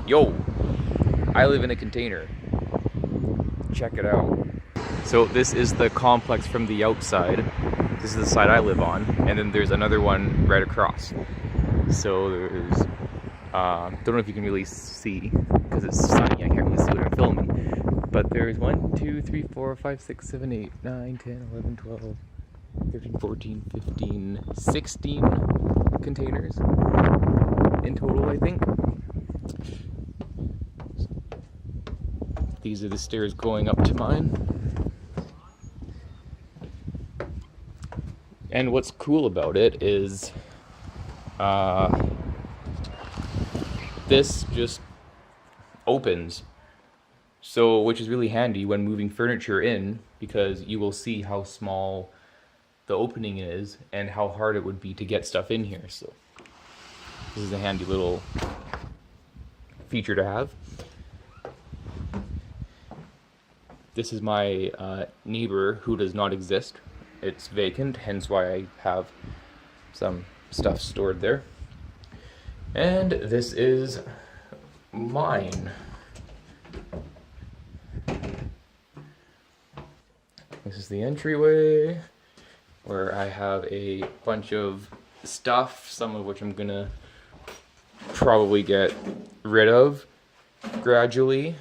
Yo, I live in a container. Check it out. So this is the complex from the outside. This is the side I live on, and then there's another one right across. So there's, don't know if you can really see because it's sunny. I can't really see what I'm filming. But there's 1, 2, 3, 4, 5, 6, 7, 8, 9, 10, 11, 12, 13, 14, 15, 16 containers in total, I think. These are the stairs going up to mine. And what's cool about it is this just opens. So, which is really handy when moving furniture in, because you will see how small the opening is and how hard it would be to get stuff in here. So this is a handy little feature to have. This is my neighbor who does not exist. It's vacant, hence why I have some stuff stored there. And this is mine. This is the entryway where I have a bunch of stuff, some of which I'm gonna probably get rid of gradually.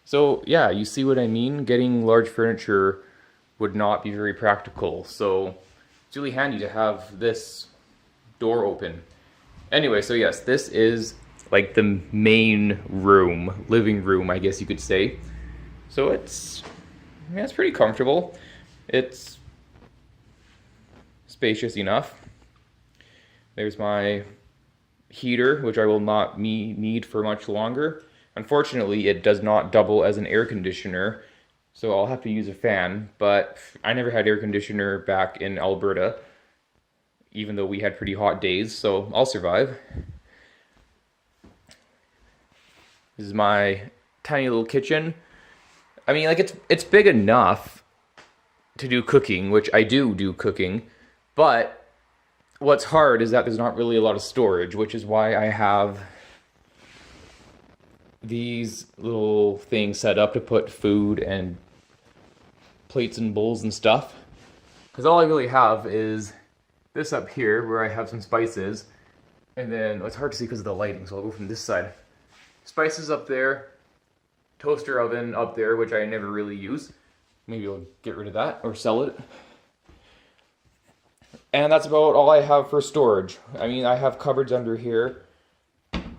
So yeah, you see what I mean? Getting large furniture would not be very practical. So it's really handy to have this door open. Anyway, so yes, this is like the main room, living room, I guess you could say. So it's pretty comfortable. It's spacious enough. There's my heater, which I will not need for much longer. Unfortunately, it does not double as an air conditioner, so I'll have to use a fan, but I never had air conditioner back in Alberta, even though we had pretty hot days, so I'll survive. This is my tiny little kitchen. I mean, like, it's big enough to do cooking, which I do cooking, but what's hard is that there's not really a lot of storage, which is why I have these little things set up to put food and plates and bowls and stuff. Because all I really have is this up here where I have some spices, and then it's hard to see because of the lighting, so I'll go from this side. Spices up there, toaster oven up there, which I never really use. Maybe I'll get rid of that or sell it. And that's about all I have for storage. I mean, I have cupboards under here,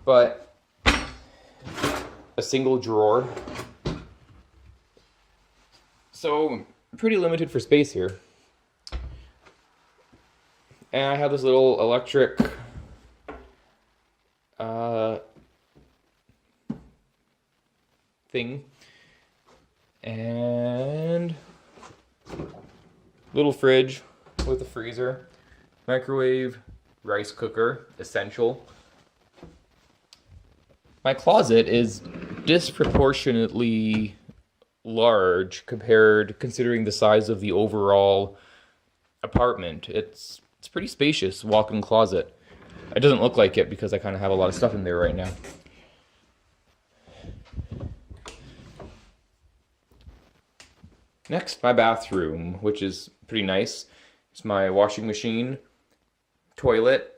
but a single drawer. So pretty limited for space here. And I have this little electric thing. And little fridge with a freezer, microwave, rice cooker, essential. My closet is disproportionately large considering the size of the overall apartment. It's pretty spacious walk-in closet. It doesn't look like it because I kind of have a lot of stuff in there right now. Next, my bathroom, which is pretty nice. It's my washing machine, toilet,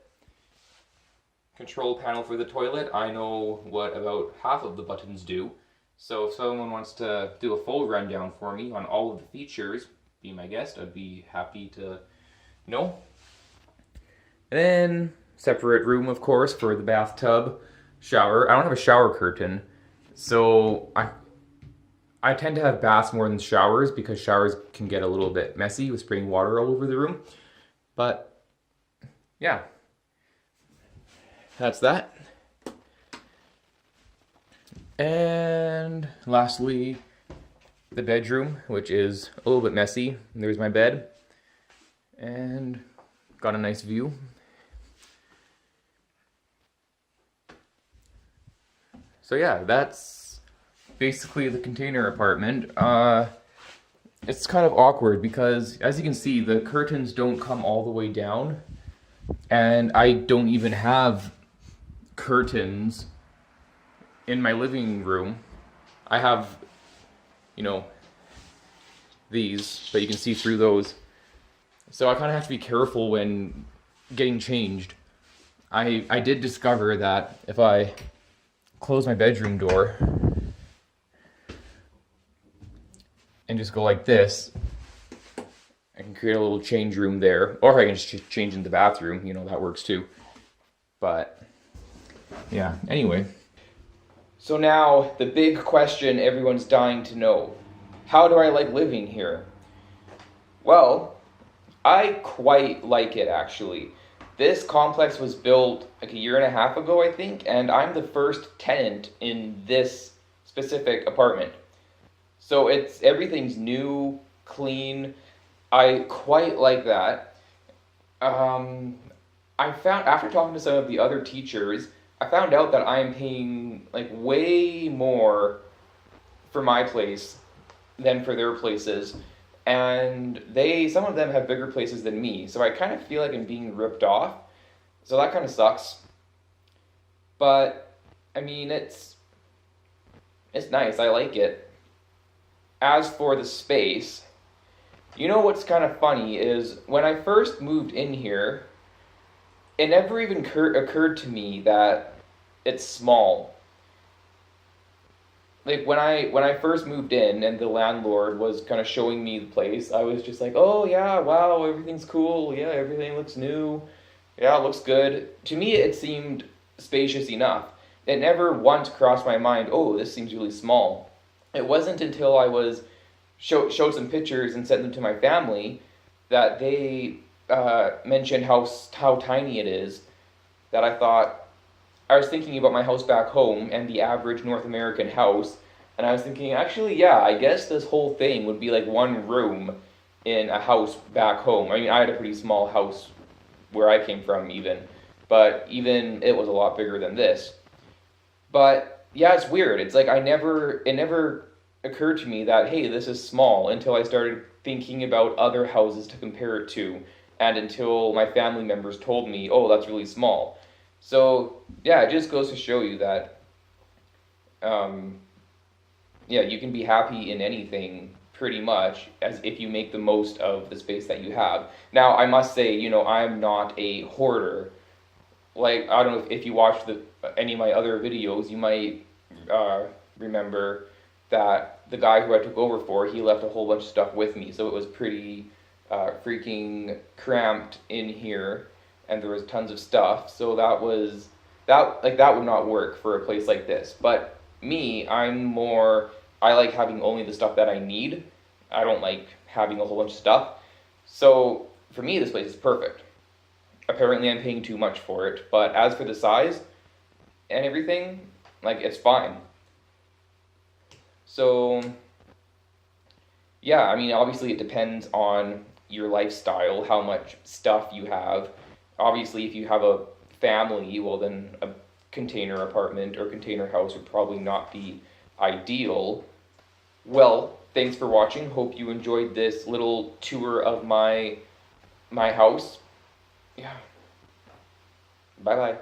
control panel for the toilet. I know what about half of the buttons do. So if someone wants to do a full rundown for me on all of the features, be my guest. I'd be happy to know. And then separate room, of course, for the bathtub, shower. I don't have a shower curtain, so I tend to have baths more than showers because showers can get a little bit messy with spraying water all over the room. But yeah, that's that. And lastly, the bedroom, which is a little bit messy. There's my bed and got a nice view. So yeah, that's basically the container apartment. It's kind of awkward because, as you can see, the curtains don't come all the way down. And I don't even have curtains in my living room. I have, you know, these, but you can see through those. So I kind of have to be careful when getting changed. I did discover that if I close my bedroom door and just go like this, I can create a little change room there, or I can just change in the bathroom, that works too. But yeah, anyway. So now the big question everyone's dying to know. How do I like living here? Well, I quite like it actually. This complex was built like a year and a half ago, I think, and I'm the first tenant in this specific apartment. So everything's new, clean. I quite like that. I found after talking to some of the other teachers, I found out that I am paying like way more for my place than for their places. And some of them have bigger places than me, so I kind of feel like I'm being ripped off. So that kind of sucks. But I mean, it's nice. I like it. As for the space, what's kind of funny is when I first moved in here, it never even occurred to me that it's small. Like when I first moved in and the landlord was kind of showing me the place, I was just like, "Oh yeah, wow, everything's cool. Yeah, everything looks new. Yeah, it looks good." To me, it seemed spacious enough. It never once crossed my mind, "Oh, this seems really small." It wasn't until I was showed some pictures and sent them to my family that they mentioned how tiny it is, that I was thinking about my house back home and the average North American house, and I was thinking, actually, yeah, I guess this whole thing would be like one room in a house back home. I mean, I had a pretty small house where I came from, but even it was a lot bigger than this. But yeah, it's weird. It's like it never occurred to me that, hey, this is small, until I started thinking about other houses to compare it to, and until my family members told me, oh, that's really small. So yeah, it just goes to show you that, yeah, you can be happy in anything pretty much, as if you make the most of the space that you have. Now, I must say, I'm not a hoarder. Like, I don't know if you watched any of my other videos, you might remember that the guy who I took over for, he left a whole bunch of stuff with me, so it was pretty freaking cramped in here, and there was tons of stuff. So that would not work for a place like this. But me, I like having only the stuff that I need. I don't like having a whole bunch of stuff. So for me, this place is perfect. Apparently, I'm paying too much for it, but as for the size and everything, like, it's fine. So yeah, I mean, obviously it depends on your lifestyle, how much stuff you have. Obviously, if you have a family, well, then a container apartment or container house would probably not be ideal. Well, thanks for watching. Hope you enjoyed this little tour of my house. Yeah. Bye bye.